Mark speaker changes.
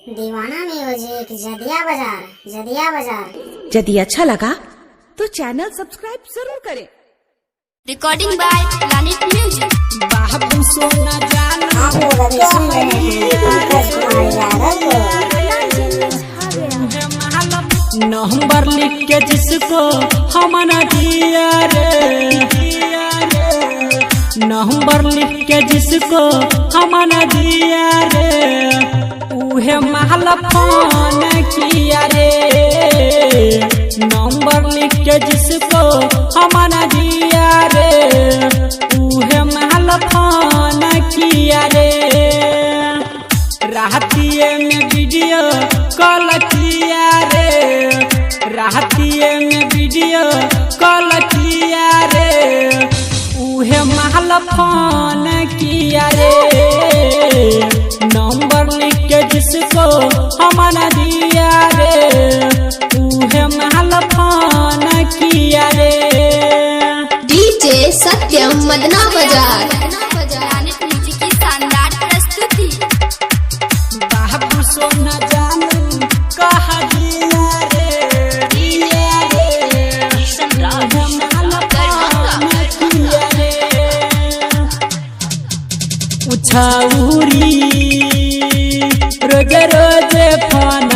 Speaker 1: दीवाना म्यूजिक जदिया बाजार जदिया बाजार।
Speaker 2: यदि अच्छा लगा तो चैनल सब्सक्राइब जरूर करें।
Speaker 3: Recording by planet music.
Speaker 4: बाबू सोना जाना
Speaker 1: आप लोग अभी सुन रहे हैं पंकज कुमार यादव को।
Speaker 4: नंबर लिख के जिसको हम न दिया रे, नंबर लिख के जिसको हम न दिया रे, उहे महल फोन किया रे। नंबर लिख के जिसको हम न दिया रे, उहे महल फोन किया रे। राहतिये में वीडियो कॉल किया रे, राहतिये में वीडियो कॉल किया रे, उहे महल फोन किया रे। नंबर लिख के जिसको हम न दिया रे, उहे महल फोन किया रे।
Speaker 3: डीजे सत्यम मदना बाजार। प्लैनेट म्यूजिक की शानदार प्रस्तुति।
Speaker 4: बाबू सोना जानू कहा दिया रे, दिया रे, उछाउरी रोजे रोजे फोन